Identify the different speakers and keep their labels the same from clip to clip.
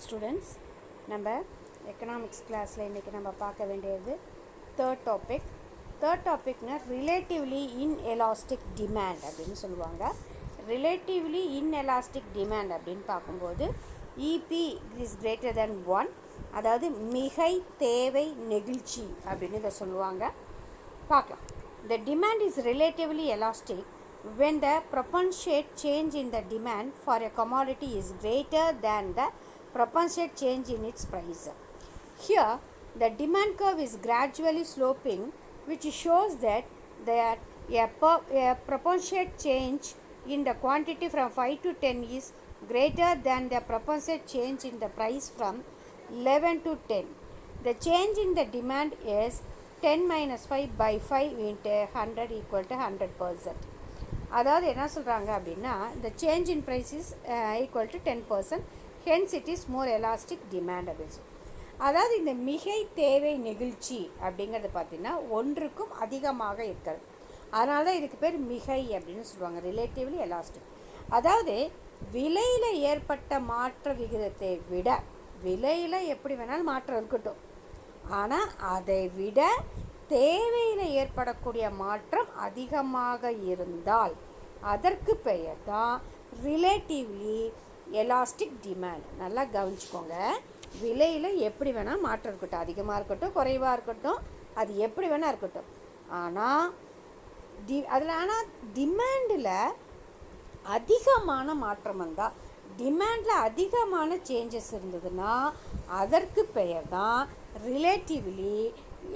Speaker 1: Students, நம்ம economics கிளாஸில் இன்றைக்கி நம்ம பார்க்க வேண்டியது தேர்ட் டாபிக்னா ரிலேட்டிவ்லி இன்எலாஸ்டிக் டிமாண்ட் அப்படின்னு சொல்லுவாங்க. ரிலேட்டிவ்லி இன்எலாஸ்டிக் டிமாண்ட் அப்படின்னு பார்க்கும்போது இபி இஸ் கிரேட்டர் தென் 1, அதாவது மிகை தேவை நெகிழ்ச்சி அப்படின்னு இதை சொல்லுவாங்க. பார்க்கலாம். The demand is relatively elastic when the proportionate change in the demand for a commodity is greater than the proportionate change in its price. Here, the demand curve is gradually sloping, which shows that a proportionate change in the quantity from 5 to 10 is greater than the proportionate change in the price from 11 to 10. The change in the demand is 10 minus 5 by 5 into 100 equal to 100%. அதாவது என்ன சொல்கிறாங்க அப்படின்னா, இந்த change in price is equal to 10%, hence it is more elastic demand அப்படின்னு சொல்லி. அதாவது இந்த மிகை தேவை நெகிழ்ச்சி அப்படிங்கிறது பார்த்திங்கன்னா ஒன்றுக்கும் அதிகமாக இருக்கிறது. அதனால தான் இதுக்கு பேர் மிகை அப்படின்னு சொல்லுவாங்க, ரிலேட்டிவ்லி எலாஸ்டிக். அதாவது விலையில் ஏற்பட்ட மாற்ற விகிதத்தை விட, விலையில் எப்படி வேணாலும் மாற்றம் இருக்கட்டும், ஆனால் அதை விட தேவையில் ஏற்படக்கூடிய மாற்றம் அதிகமாக இருந்தால் அதற்கு பெயர் தான் ரிலேட்டிவ்லி எலாஸ்டிக் டிமாண்ட். நல்லா கவனிச்சுக்கோங்க. விலையில் எப்படி வேணால் மாற்றம் இருக்கட்டும், அதிகமாக இருக்கட்டும் குறைவாக இருக்கட்டும், அது எப்படி வேணால் இருக்கட்டும், ஆனால் டிமாண்டில் அதிகமான மாற்றம் வந்தால், டிமாண்டில் அதிகமான சேஞ்சஸ் இருந்ததுன்னா அதற்கு பெயர் தான் ரிலேட்டிவ்லி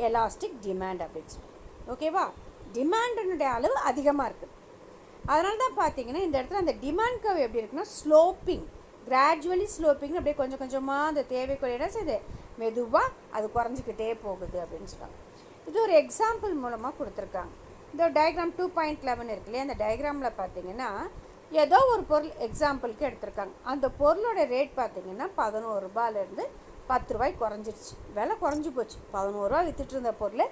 Speaker 1: எலாஸ்டிக் டிமாண்ட் அப்படின்னு சொல்லி. ஓகேவா? டிமாண்டினுடைய அளவு அதிகமாக இருக்குது. அதனால தான் பார்த்தீங்கன்னா இந்த இடத்துல அந்த டிமாண்ட் கர்வ் எப்படி இருக்குன்னா ஸ்லோப்பிங், கிராஜுவலி ஸ்லோப்பிங், அப்படியே கொஞ்சம் கொஞ்சமாக அந்த தேவைக்குரிய என்ன செய்யுது, மெதுவாக அது குறைஞ்சிக்கிட்டே போகுது அப்படின்னு சொல்கிறாங்க. இது ஒரு எக்ஸாம்பிள் மூலமாக கொடுத்துருக்காங்க. இந்த டயக்ராம் 2.11 இருக்கு இல்லையா, அந்த டயக்ராமில் பார்த்தீங்கன்னா ஏதோ ஒரு பொருள் எக்ஸாம்பிளுக்கு எடுத்திருக்காங்க. அந்த பொருளோட ரேட் பார்த்திங்கன்னா 11 ரூபாயிலேருந்து 10 ரூபாய்க்கு குறைஞ்சிருச்சு. விலை குறைஞ்சி போச்சு. 11 ரூபா விற்றுட்டு இருந்த பொருள்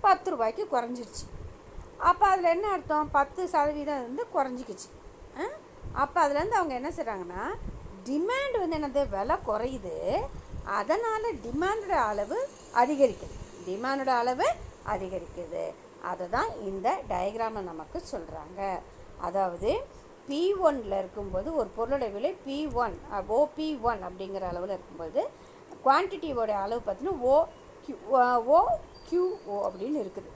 Speaker 1: 10 ரூபாய்க்கு குறைஞ்சிருச்சு. அப்போ அதில் என்ன அர்த்தம், 10% வந்து குறைஞ்சிக்கிச்சு. அப்போ அதுலேருந்து அவங்க என்ன செய்கிறாங்கன்னா, டிமாண்ட் வந்து என்னது, விலை குறையுது, அதனால் டிமாண்டோட அளவு அதிகரிக்குது. அதை தான் இந்த டயக்ராமில் நமக்கு சொல்கிறாங்க. அதாவது P1 இருக்கும்போது ஒரு பொருளோட விலை P1 OP1 அப்படிங்கிற அளவில் இருக்கும்போது குவான்டிட்டியோட அளவு பார்த்தீங்கன்னா OQO அப்படின்னு இருக்குது,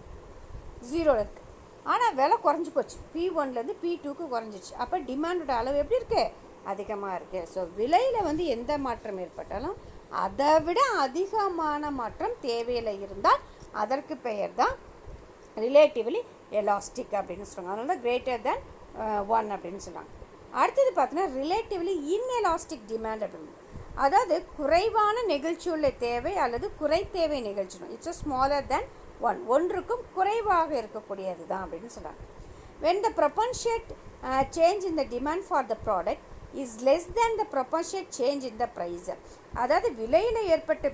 Speaker 1: 0 இருக்குது. ஆனால் விலை குறைஞ்சி போச்சு, P1லேருந்து P2க்கு குறைஞ்சிச்சு. அப்போ டிமாண்டோட அளவு எப்படி இருக்குது, அதிகமாக இருக்குது. ஸோ விலையில் வந்து எந்த மாற்றம் ஏற்பட்டாலும் அதை விட அதிகமான மாற்றம் தேவையில் இருந்தால் அதற்கு பெயர் தான் ரிலேட்டிவ்லி எலாஸ்டிக் அப்படின்னு சொல்கிறாங்க. அதனால தான் கிரேட்டர் தேன் 1 அப்படின்னு சொல்கிறாங்க. அடுத்தது பார்த்தீங்கன்னா ரிலேட்டிவ்லி இன்எலாஸ்டிக் டிமாண்ட் அப்படின்னு, அதாவது குறைவான நெகிழ்ச்சியுள்ள தேவை அல்லது குறை தேவை நெகிழ்ச்சி. இட்ஸ் ஸ்மாலர் தேன் 1, ஒன்றுக்கும் குறைவாக இருக்கக்கூடியது தான் அப்படின்னு சொல்கிறாங்க. when the proportionate change in the demand for the product is less than the proportionate change in the price. அதாவது விலையில் ஏற்பட்ட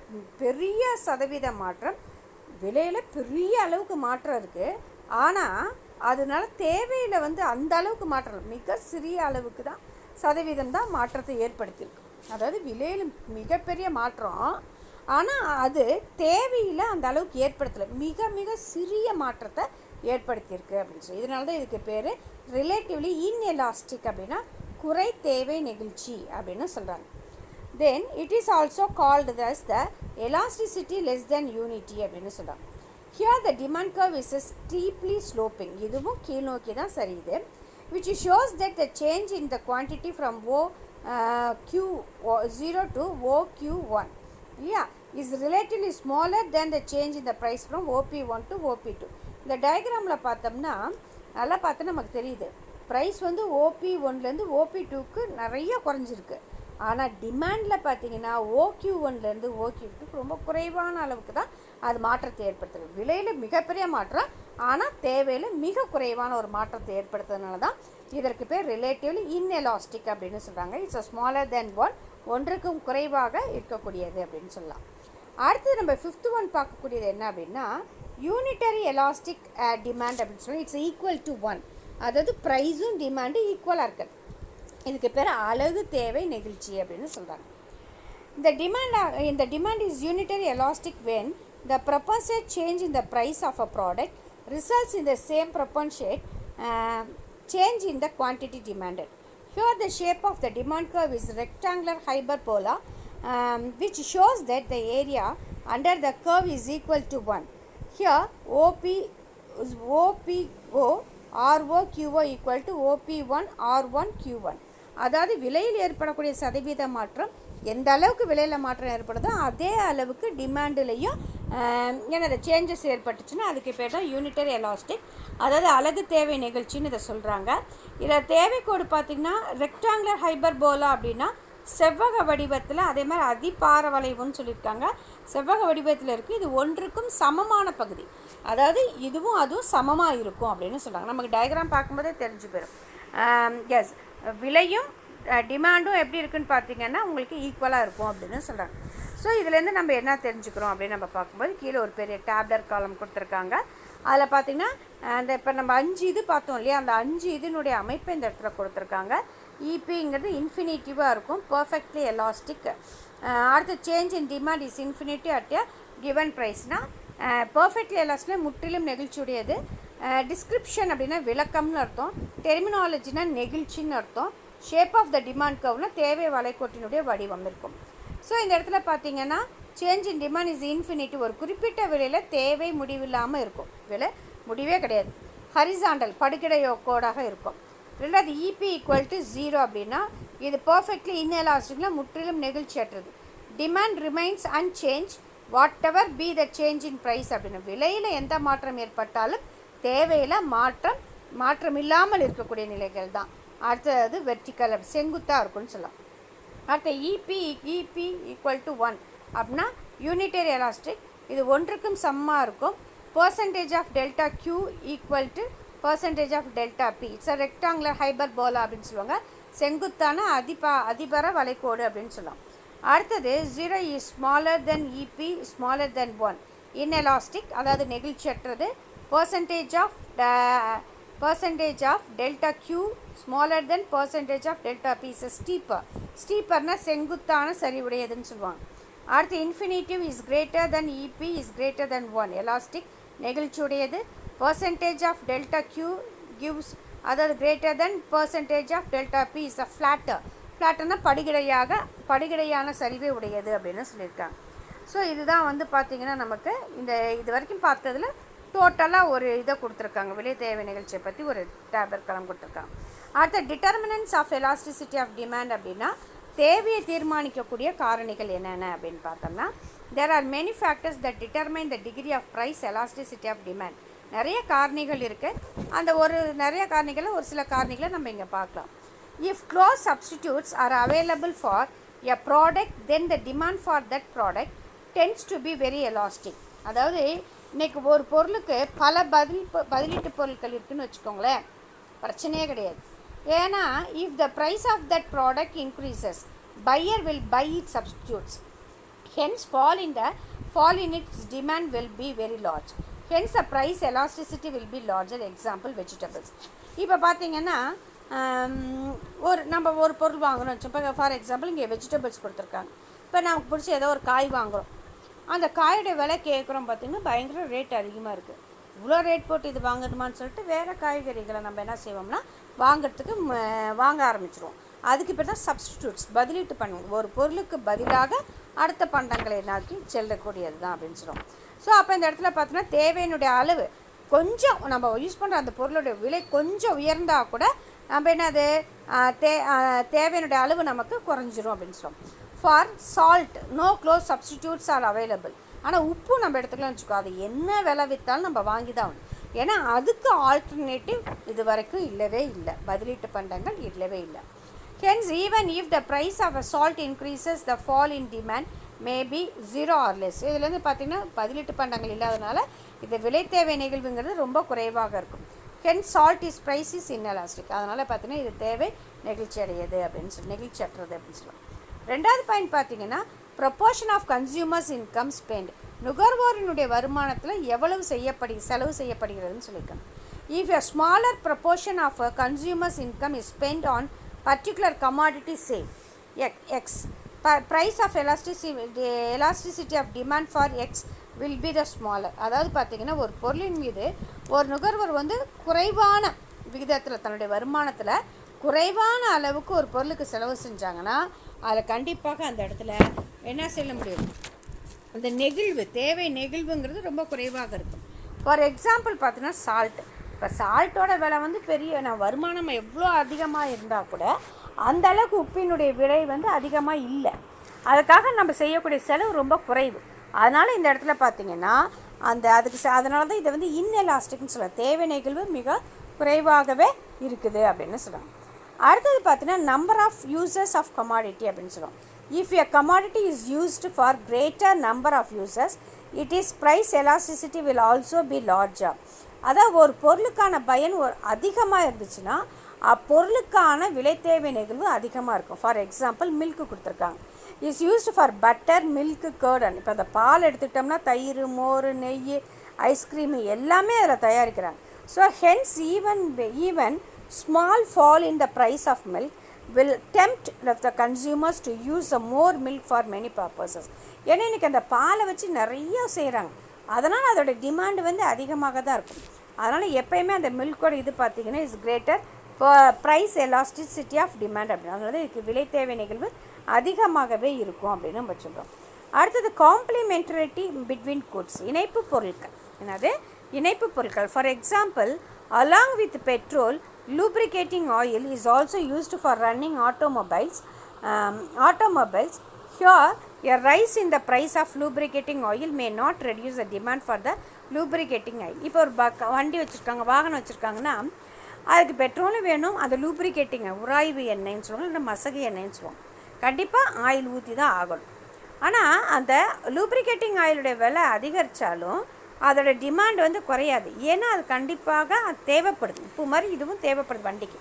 Speaker 1: பெரிய சதவீத மாற்றம், விலையில் பெரிய அளவுக்கு மாற்றம் இருக்குது, ஆனால் அதனால தேவையில் வந்து அந்த அளவுக்கு மாற்றம் மிக சிறிய அளவுக்கு தான் சதவீதம் தான் மாற்றத்தை ஏற்படுத்தியிருக்கு. அதாவது விலையில் மிகப்பெரிய மாற்றம், ஆனால் அது தேவையில் அந்த அளவுக்கு ஏற்படுத்தலை, மிக மிக சிறிய மாற்றத்தை ஏற்படுத்தியிருக்கு அப்படின்னு சொல்லி. இதனால தான் இதுக்கு பேர் ரிலேட்டிவ்லி இன்எலாஸ்டிக் அப்படின்னா குறை தேவை நெகிழ்ச்சி அப்படின்னு சொல்கிறாங்க. Then it is also called as the elasticity less than unity அப்படின்னு சொல்கிறாங்க. Here the demand curve is steeply sloping, இதுவும் கீழ் நோக்கி தான் சரியுது, which shows that the change in the quantity from OQ0 to OQ1 is relatively smaller than the change in the price from OP1 to OP2. இந்த டயக்ராமில் பார்த்தோம்னா நல்லா பார்த்தா நமக்கு தெரியுது, ப்ரைஸ் வந்து OP1லேருந்து OP2க்கு நிறைய குறைஞ்சிருக்கு. ஆனால் டிமாண்டில் பார்த்தீங்கன்னா OQ1லேருந்து OQ2க்கு ரொம்ப குறைவான அளவுக்கு தான் அது மாற்றத்தை ஏற்படுத்துது. விலையில் மிகப்பெரிய மாற்றம், ஆனால் தேவையில் மிக குறைவான ஒரு மாற்றத்தை ஏற்படுத்துறதுனால தான் இதற்கு பேர் ரிலேட்டிவ்லி இன்எலாஸ்டிக் அப்படின்னு சொல்கிறாங்க. இட்ஸ் ஸ்மாலர் தென் 1, ஒன்றுக்கும் குறைவாக இருக்கக்கூடியது அப்படின்னு சொல்லலாம். அடுத்தது நம்ம 5th ஒன் பார்க்கக்கூடியது என்ன அப்படின்னா யூனிட்டரி எலாஸ்டிக் டிமாண்ட் அப்படின்னு சொல்லி இட்ஸ் ஈக்குவல் டு 1, அதாவது ப்ரைஸும் டிமாண்டும் ஈக்குவலாக இருக்குது. இதுக்கு பேர் அழகு தேவை நெகிழ்ச்சி அப்படின்னு சொல்கிறாங்க. The demand is unitary elastic when the proportionate change in the price of a product results in the same proportionate change in the quantity demanded. Here the shape of the demand curve is rectangular hyperbola, which shows that the area under the curve is equal to 1. Here OPO ROQO equal to OP1 R1 Q1. அதாவது விலையில் ஏற்படக்கூடிய சதவீத மாற்றம் எந்த அளவுக்கு விலையில் மாற்றம் ஏற்படுதோ அதே அளவுக்கு டிமாண்டுலேயும் என்னது சேஞ்சஸ் ஏற்பட்டுச்சுன்னா அதுக்கு பேர் தான் யூனிட்டரி எலாஸ்டிக், அதாவது அலகு தேவை நிகழ்ச்சின்னு இதை சொல்கிறாங்க. இதில் தேவைக்கோடு பார்த்திங்கன்னா ரெக்டாங்குலர் ஹைபர்போலா அப்படின்னா செவ்வக வடிவத்தில், அதே மாதிரி அதிபார வளைவுன்னு சொல்லியிருக்காங்க. செவ்வக வடிவத்தில் இருக்குது. இது ஒன்றுக்கும் சமமான பகுதி, அதாவது இதுவும் அதுவும் சமமாக இருக்கும் அப்படின்னு சொல்கிறாங்க. நமக்கு டயக்ராம் பார்க்கும்போதே தெரிஞ்சு போயிடும். எஸ், விலையும் டிமாண்டும் எப்படி இருக்குன்னு பார்த்தீங்கன்னா உங்களுக்கு ஈக்குவலாக இருக்கும் அப்படின்னு சொல்கிறாங்க. ஸோ இதுலேருந்து நம்ம என்ன தெரிஞ்சுக்கிறோம் அப்படின்னு நம்ம பார்க்கும்போது கீழே ஒரு பெரிய டேப்லர் காலம் கொடுத்துருக்காங்க. அதில் பார்த்திங்கன்னா அந்த இப்போ நம்ம 5 இது பார்த்தோம் இல்லையா, அந்த 5 இதனுடைய அமைப்பை இந்த இடத்துல கொடுத்துருக்காங்க. இபிங்கிறது இன்ஃபினிட்டிவாக இருக்கும், பர்ஃபெக்ட்லி எலாஸ்டிக். அடுத்த change in demand is infinity at a given ப்ரைஸ்னால் பர்ஃபெக்ட்லி எலாஸ்டிக் முற்றிலும் நெகிழ்ச்சியுடையது. டிஸ்கிரிப்ஷன் அப்படின்னா விளக்கம்னு அர்த்தம், டெர்மினாலஜினா நெகிழ்ச்சின்னு அர்த்தம், ஷேப் ஆஃப் த டிமாண்ட் கர்வ்னா தேவை வளைகோட்டினுடைய வடிவம் இருக்கும். ஸோ இந்த இடத்துல பார்த்தீங்கன்னா change in demand is infinity, ஒரு குறிப்பிட்ட விலையில் தேவை முடிவில்லாமல் இருக்கும், விலை முடிவே கிடையாது. ஹரிசாண்டல் படுகிடை கோடாக இருக்கும். ரெண்டாவது இபி ஈக்குவல் டு 0 அப்படின்னா இது பர்ஃபெக்ட்லி இன்எலாஸ்டிக்கில் முற்றிலும் நெகிழ்ச்சியற்றது. Demand remains unchanged whatever be the change in price அப்படின்னா விலையில் எந்த மாற்றம் ஏற்பட்டாலும் தேவையில் மாற்றம் இல்லாமல் இருக்கக்கூடிய நிலைகள் தான். அடுத்தது வெர்டிக்கல் செங்குத்தாக இருக்குன்னு சொல்லலாம். அடுத்த இபி ஈக்குவல் டு 1 அப்படின்னா யூனிட்டரி எலாஸ்டிக், இது ஒன்றுக்கும் சமமாக இருக்கும். Percentage of delta Q equal to percentage of delta P. It's a rectangular hyperbola அப்படின்னு சொல்லுவாங்க, செங்குத்தான அதிபர வளைகோடு அப்படின்னு சொல்லலாம். அடுத்தது 0 is smaller than E P smaller than 1 inelastic, அதாவது நெகிழ்ச்சியற்றது. percentage of delta q smaller than percentage of delta p is steeperனா செங்குத்தான சரிவுடையதுன்னு சொல்லுவாங்க. அடுத்து infinitive is greater than ep is greater than 1 elastic நெகிழ்ச்சியுடையது. percentage of delta q gives அதாவது greater than percentage of delta p is a flatterனா படிகடையான சரிவை உடையது அப்படின்னு சொல்லியிருக்காங்க. So இதுதான் வந்து பார்த்திங்கன்னா நமக்கு இது வரைக்கும் பார்த்ததில் டோட்டலாக ஒரு இதை கொடுத்துருக்காங்க, விலை தேவை நிகழ்ச்சியை பற்றி ஒரு டேப்லெட் களம் கொடுத்துருக்காங்க. அடுத்த determinants of elasticity of demand அப்படின்னா தேவையை தீர்மானிக்கக்கூடிய காரணிகள் என்னென்ன அப்படின்னு பார்த்தோம்னா there are many factors that determine the degree of price elasticity of demand. நிறைய காரணிகள் இருக்குது. அந்த நிறைய காரணிகளை ஒரு சில காரணிகளை நம்ம இங்கே பார்க்கலாம். If close substitutes are available for a product then the demand for that product tends to be very elastic. அதாவது இன்றைக்கி ஒரு பொருளுக்கு பல பதிலீட்டு பொருட்கள் இருக்குதுன்னு வச்சுக்கோங்களேன், பிரச்சனையே கிடையாது. ஏன்னா if the price of that product increases buyer will buy it substitutes, hence fall in its demand will be very large, hence the price elasticity will be larger. Example vegetables. இப்போ பார்த்தீங்கன்னா நம்ம ஒரு பொருள் வாங்குகிறோம் வச்சோம். இப்போ ஃபார் எக்ஸாம்பிள் இங்கே vegetables கொடுத்துருக்காங்க. இப்போ நமக்கு பிடிச்ச ஏதோ ஒரு காய் வாங்குகிறோம், அந்த காயோடைய விலை கேட்குறோம் பார்த்திங்கன்னா பயங்கர ரேட் அதிகமாக இருக்குது. இவ்வளோ ரேட் போட்டு இது வாங்கணுமான்னு சொல்லிட்டு வேறு காய்கறிகளை நம்ம என்ன செய்வோம்னா வாங்க ஆரம்பிச்சிடுவோம். அதுக்கு பேர் தான் சப்ஸ்டிடியூட்ஸ், பதிலீட்டு பண்ணுவோம். ஒரு பொருளுக்கு பதிலாக அடுத்த பண்டங்களை நோக்கி செல்லக்கூடியது தான் அப்படின்னு சொல்லுவோம். ஸோ அப்போ இந்த இடத்துல பார்த்தோன்னா தேவையினுடைய அளவு கொஞ்சம் நம்ம யூஸ் பண்ணுற அந்த பொருளுடைய விலை கொஞ்சம் உயர்ந்தால் கூட நம்ம என்னது தேவையினுடைய அளவு நமக்கு குறைஞ்சிரும் அப்படின்னு சொல்லுவோம். For salt no close substitutes are available. ஆனால் உப்பு நம்ம எடுத்துக்கலாம்னு வச்சுக்கோ, அது என்ன விலை விற்றாலும் நம்ம வாங்கி தான் ஆகணும். ஏன்னா அதுக்கு ஆல்டர்னேட்டிவ் இது வரைக்கும் இல்லவே இல்லை, பதிலீட்டு பண்டங்கள் இல்லவே இல்லை. Hence even if the price of a salt increases the fall in demand may be 0 or less. இதுலேருந்து பார்த்திங்கன்னா பதிலீட்டு பண்டங்கள் இல்லாதனால இது விலை தேவை நிகழ்வுங்கிறது ரொம்ப குறைவாக இருக்கும். Hence salt is price is inelastic. அதனால் பார்த்திங்கன்னா இது தேவை நெகிழ்ச்சி அடையது நெகிழ்ச்சியற்றது அப்படின்னு சொல்லுவாங்க. ரெண்டாவது பாயிண்ட் பார்த்தீங்கன்னா proportion of consumers income spend, நுகர்வோரினுடைய வருமானத்தில் எவ்வளவு செலவு செய்யப்படுகிறதுன்னு சொல்லியிருக்காங்க. If a smaller proportion of a consumers income is spend on particular commodity say X price of elasticity of demand for X will be the smaller. அதாவது பார்த்திங்கன்னா ஒரு பொருளின் மீது ஒரு நுகர்வோர் வந்து குறைவான விகிதத்தில் தன்னுடைய வருமானத்தில் குறைவான அளவுக்கு ஒரு பொருளுக்கு செலவு செஞ்சாங்கன்னா அதில் கண்டிப்பாக அந்த இடத்துல என்ன செய்ய முடியும், அந்த நெகிழ்வு தேவை நெகிழ்வுங்கிறது ரொம்ப குறைவாக இருக்கும். ஃபார் எக்ஸாம்பிள் பார்த்தீங்கன்னா சால்ட். இப்போ சால்ட்டோட விலை வந்து வருமானம் எவ்வளோ அதிகமாக இருந்தால் கூட அந்த அளவுக்கு உப்பினுடைய விலை வந்து அதிகமாக இல்லை. அதுக்காக நம்ம செய்யக்கூடிய செலவு ரொம்ப குறைவு. அதனால் இந்த இடத்துல பார்த்திங்கன்னா அதனால தான் இதை வந்து இன்எலாஸ்டிக்னு சொல்லுவாங்க. தேவை நெகிழ்வு மிக குறைவாகவே இருக்குது அப்படின்னு சொல்லுவாங்க. அடுத்தது பார்த்தீங்கன்னா number of users of commodity அப்படின்னு சொல்லுவோம். If a commodity is used for greater number of users it is price elasticity will also be larger. அதாவது ஒரு பொருளுக்கான பயன் அதிகமாக இருந்துச்சுன்னா அப்பொருளுக்கான விலை தேவை நெகிழ்வு அதிகமாக இருக்கும். ஃபார் எக்ஸாம்பிள் மில்க்கு கொடுத்துருக்காங்க. Is used for butter, milk, Garton. இப்போ அந்த பால் எடுத்துக்கிட்டோம்னா தயிர், மோர், நெய், ஐஸ்கிரீமு எல்லாமே அதில் தயாரிக்கிறாங்க. So hence even small fall in the price of milk will tempt the consumers to use more milk for many purposes. ஏன்னா இன்றைக்கி அந்த பாலை வச்சு நிறைய செய்கிறாங்க. அதனால் அதோட டிமாண்ட் வந்து அதிகமாக தான் இருக்கும். அதனால் எப்போயுமே அந்த மில்கோட இது பார்த்திங்கன்னா is greater price elasticity of demand அப்படின்னு. அதனால இதுக்கு விலை தேவை நிகழ்வு அதிகமாகவே இருக்கும் அப்படின்னு நம்ம சொல்கிறோம். அடுத்தது காம்ப்ளிமெண்டரிட்டி பிட்வீன் குட்ஸ், இணைப்பு பொருட்கள். என்னது இணைப்பு பொருட்கள்? For example along with petrol, lubricating oil is also used for running automobiles. Here a rise in the price of lubricating oil may not reduce the demand for the lubricating oil. இப்போ ஒரு வண்டி வச்சுருக்காங்க, வாகனம் வச்சுருக்காங்கன்னா அதுக்கு பெட்ரோலும் வேணும், அது lubricating உராய்வு எண்ணெய்ன்னு சொல்லுவாங்க, இல்லை மசகு எண்ணெய்ன்னு சொல்லுவாங்க. கண்டிப்பாக ஆயில் ஊற்றி தான் ஆகணும். ஆனால் அந்த லூப்ரிகேட்டிங் ஆயிலுடைய விலை அதிகரித்தாலும் அதோட டிமாண்ட் வந்து குறையாது. ஏன்னா அது கண்டிப்பாக தேவைப்படுது. உப்பு மாதிரி இதுவும் தேவைப்படுது வண்டிக்கு.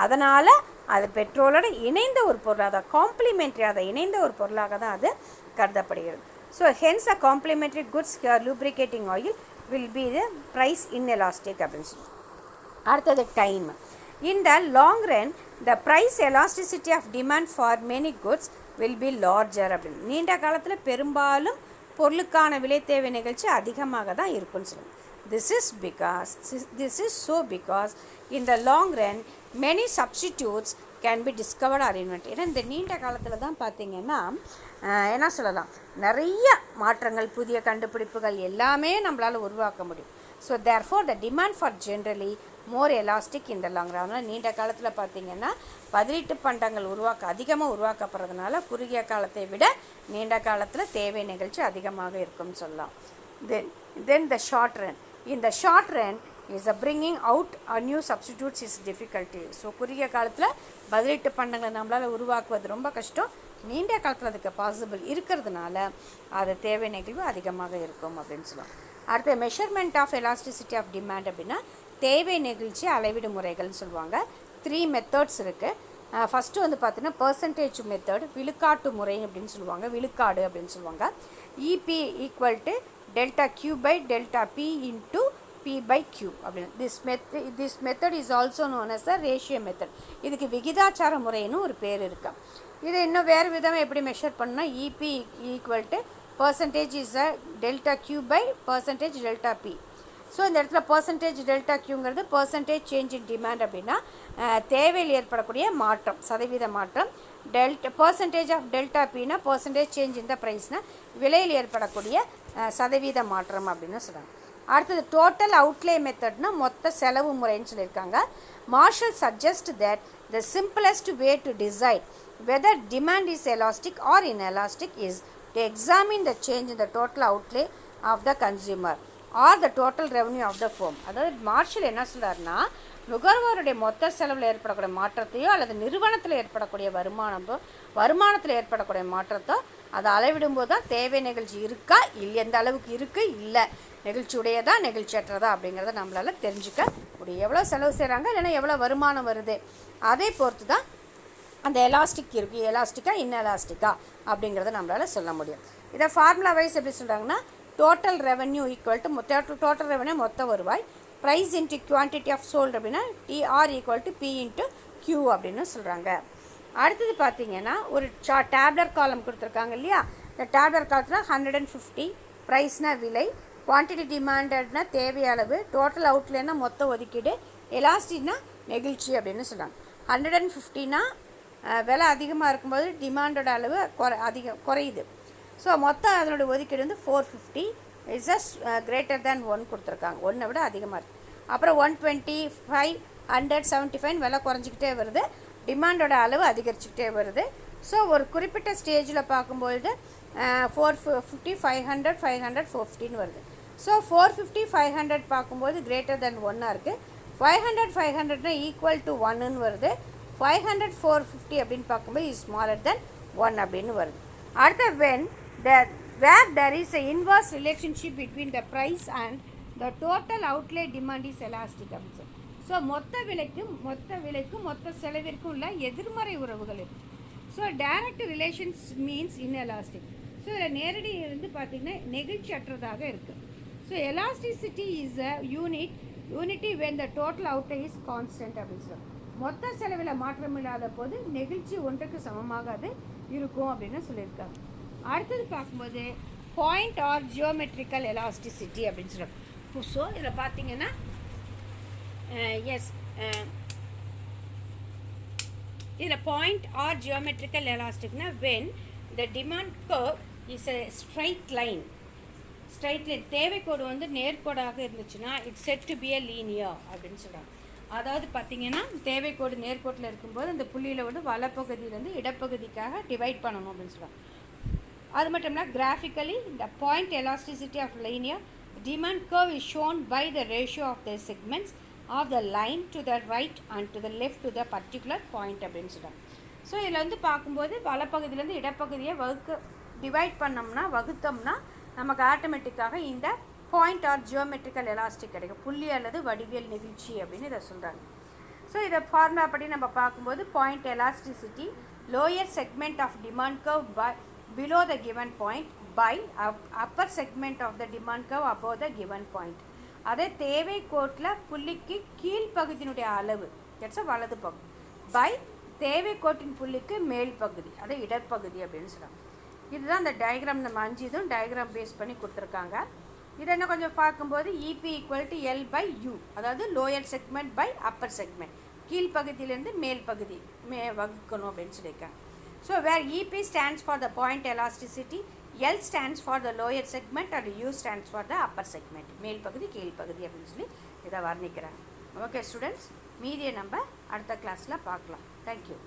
Speaker 1: அதனால் அது பெட்ரோலோட இணைந்த ஒரு பொருள், அதை காம்ப்ளிமெண்ட்ரி, அதை இணைந்த ஒரு பொருளாக தான் அது கருதப்படுகிறது. So hence a complementary goods here lubricating oil will be the price inelastic அப்படின்னு சொல்லி. அடுத்தது time. In the long run the price elasticity of demand for many goods will be larger அப்படின்னு. நீண்ட காலத்தில் பெரும்பாலும் பொருளுக்கான விலை தேவை நிகழ்ச்சி அதிகமாக தான் இருக்குன்னு சொல்லுவோம். This is so because in the long run many substitutes can be discovered or invented. ஏன்னா இந்த நீண்ட காலத்தில் தான் பார்த்திங்கன்னா என்ன சொல்லலாம், நிறைய மாற்றங்கள், புதிய கண்டுபிடிப்புகள் எல்லாமே நம்மளால் உருவாக்க முடியும். So therefore the demand for generally more elastic in the long run. அதனால் நீண்ட காலத்தில் பார்த்திங்கன்னா பதிலீட்டு பண்டங்கள் அதிகமாக உருவாக்கப்படுறதுனால குறுகிய காலத்தை விட நீண்ட காலத்தில் தேவை நிகழ்ச்சி அதிகமாக இருக்கும்னு சொல்லலாம். Then the short run. In the short run is a bringing out a new substitutes is difficulty. So குறுகிய காலத்தில் பதிலீட்டு பண்டங்களை நம்மளால் உருவாக்குவது ரொம்ப கஷ்டம். நீண்ட காலத்தில் அதுக்கு பாசிபிள் இருக்கிறதுனால அது தேவை நிகழ்வு அதிகமாக இருக்கும் அப்படின்னு சொல்லுவோம். அடுத்த measurement of elasticity of demand அப்படின்னா தேவை நெகிழ்ச்சி அளவீடு முறைகள்னு சொல்லுவாங்க. 3 மெத்தட்ஸ் இருக்குது. ஃபஸ்ட்டு வந்து பார்த்தீங்கன்னா பர்சன்டேஜ் மெத்தட், விழுக்காட்டு முறை அப்படின்னு சொல்லுவாங்க, விழுக்காடு அப்படின்னு சொல்லுவாங்க. EP equal to delta Q by delta P into P by Q அப்படின்னு. This method is also known as a ratio method. இதுக்கு விகிதாச்சார முறைன்னு ஒரு பேர் இருக்கு. இது இன்னும் வேறு விதமாக எப்படி மெஷர் பண்ணால் EP equal to percentage is a delta Q by percentage delta P. So இந்த இடத்துல பர்சன்டேஜ் டெல்டா கியூங்கிறது பர்சன்டேஜ் சேஞ்ச் இன் டிமாண்ட் அப்படின்னா தேவையில் ஏற்படக்கூடிய மாற்றம், சதவீத மாற்றம். பர்சன்டேஜ் ஆஃப் டெல்டா பின்னா பர்சன்டேஜ் சேஞ்ச் இன் த ப்ரைஸ்னால் விலையில் ஏற்படக்கூடிய சதவீத மாற்றம் அப்படின்னு சொல்கிறாங்க. அடுத்தது டோட்டல் அவுட்லே மெத்தட்னா மொத்த செலவு முறைன்னு சொல்லியிருக்காங்க. Marshall suggest that the simplest way to decide whether demand is elastic or inelastic is to examine the change in the total outlay of the consumer or the total revenue of the firm. அதாவது marshal என்ன சொல்கிறாருன்னா, நுகர்வோருடைய மொத்த செலவில் ஏற்படக்கூடிய மாற்றத்தையோ அல்லது நிறுவனத்தில் ஏற்படக்கூடிய வருமானத்தில் ஏற்படக்கூடிய மாற்றத்தோ அதை அளவிடும்போது தான் தேவை நிகழ்ச்சி இருக்கா இல்லை, எந்த அளவுக்கு இருக்குது, இல்லை நெகிழ்ச்சியுடையதா நெகிழ்ச்சியற்றதா அப்படிங்கிறத நம்மளால் தெரிஞ்சுக்க முடியும். எவ்வளோ செலவு செய்கிறாங்க இல்லைன்னா எவ்வளோ வருமானம் வருது அதை பொறுத்து தான் அந்த எலாஸ்டிக் இருக்குது, எலாஸ்டிக்கா இன்எலாஸ்டிக்கா அப்படிங்கிறத நம்மளால் சொல்ல முடியும். இதை ஃபார்முலா வைஸ் எப்படி சொல்கிறாங்கன்னா total revenue equal to total revenue மொத்த வருவாய், price into quantity of sold அப்படின்னா TR equal to P into Q அப்படின்னு சொல்கிறாங்க. அடுத்தது பார்த்தீங்கன்னா ஒரு டேப்லர் காலம் கொடுத்துருக்காங்க இல்லையா, இந்த டேப்லர் காலத்தில் 150 ப்ரைஸ்னா விலை, குவான்டிட்டி டிமாண்டட்னா தேவை அளவு, டோட்டல் அவுட்லேன்னா மொத்த ஒதுக்கீடு, எலாஸ்டிக்னா நெகிழ்ச்சி அப்படின்னு சொல்கிறாங்க. 150னா விலை அதிகமாக இருக்கும்போது டிமாண்டோட அளவு குறையுது. ஸோ மொத்தம் அதனோட ஒதுக்கீடு வந்து 450 இஸ் கிரேட்டர் தேன் 1 கொடுத்துருக்காங்க, 1 விட அதிகமாக இருக்குது. அப்புறம் 125 175 விலை குறைஞ்சிக்கிட்டே வருது, டிமாண்டோட அளவு அதிகரிச்சுக்கிட்டே வருது. ஸோ ஒரு குறிப்பிட்ட ஸ்டேஜில் பார்க்கும்பொழுது 450 500 500 450 வருது. ஸோ 450 500 பார்க்கும்போது கிரேட்டர் தென் 1 இருக்குது, 500 500 ஈக்குவல் டு 1ன்னு வருது, 500 450 அப்படின்னு பார்க்கும்போது இஸ் ஸ்மாலர் தென் 1 அப்படின்னு வருது. அடுத்த where there is a inverse relationship between the price and the total outlay demand is elastic அப்படின்னு சொல்லி. ஸோ மொத்த விலைக்கும் மொத்த செலவிற்கும் உள்ள எதிர்மறை உறவுகள் இருக்குது. So direct relations means inelastic. So இதில் நேரடி வந்து பார்த்திங்கன்னா நெகிழ்ச்சி அற்றதாக இருக்குது. So elasticity is a unity when the total outlay is constant அப்படின்னு சொல்லுவாங்க. மொத்த செலவில் மாற்றம் இல்லாத போது நெகிழ்ச்சி ஒன்றுக்கு சமமாக அது இருக்கும் அப்படின்னு சொல்லியிருக்காங்க. அடுத்தது பார்க்கும்போது பாயிண்ட் ஆர் ஜியோமெட்ரிக்கல் எலாஸ்டிசிட்டி அப்படின்னு சொல்லுவாங்க. ஸோ இதில் பார்த்தீங்கன்னா இதில் பாயிண்ட் ஆர் ஜியோமெட்ரிக்கல் எலாஸ்டிக்னா when the demand curve is a straight line தேவைக்கோடு வந்து நேர்கோடாக இருந்துச்சுன்னா it's said to be a linear அப்படின்னு சொல்கிறாங்க. அதாவது பார்த்திங்கன்னா தேவைக்கோடு நேர்கோட்டில் இருக்கும்போது அந்த புள்ளியில் வந்து வலப்பகுதியிலேருந்து இடப்பகுதிக்காக டிவைட் பண்ணணும் அப்படின்னு சொல்கிறாங்க. அது மட்டும் இல்லை, graphically the point elasticity of linear demand curve is shown by the ratio of the segments of the line to the right and to the left to the particular point அப்படின்னு சொல்கிறாங்க. So இதில் வந்து பார்க்கும்போது வலப்பகுதியிலேருந்து இடப்பகுதியை divide வகுத்தோம்னா நமக்கு ஆட்டோமேட்டிக்காக இந்த point or geometrical elastic கிடைக்கும், புள்ளி அல்லது வடிவியல் நெகிழ்ச்சி அப்படின்னு இதை சொல்கிறாங்க. ஸோ இதை ஃபார்முலா படி நம்ம பார்க்கும்போது point elasticity lower segment of demand curve below the given point by upper segment of the demand curve above the given point. அதே தேவை கோட்டில் புள்ளிக்கு கீழ்ப்பகுதியினுடைய அளவு வலது பகுதி பை தேவை கோட்டின் புள்ளிக்கு மேல் பகுதி அதை இடப்பகுதி அப்படின்னு சொல்கிறாங்க. இதுதான் இந்த டயக்ராம். நம்ம 5 இதுவும் டயக்ராம் பேஸ் பண்ணி கொடுத்துருக்காங்க. இதை என்ன கொஞ்சம் பார்க்கும்போது EP equal to L by U, அதாவது lower segment by upper segment, கீழ்ப்பகுதியிலேருந்து மேல் பகுதி வகுக்கணும் அப்படின்னு சொல்லியிருக்காங்க. So where EP stands for the point elasticity, L stands for the lower segment and U stands for the upper segment. மேல் பகுதி கீழ் பகுதி அப்படின்னு சொல்லி இதை வர்ணிக்கிறாங்க. ஓகே ஸ்டூடெண்ட்ஸ், மீதியை நம்ம அடுத்த கிளாஸில் பார்க்கலாம். தேங்க்யூ.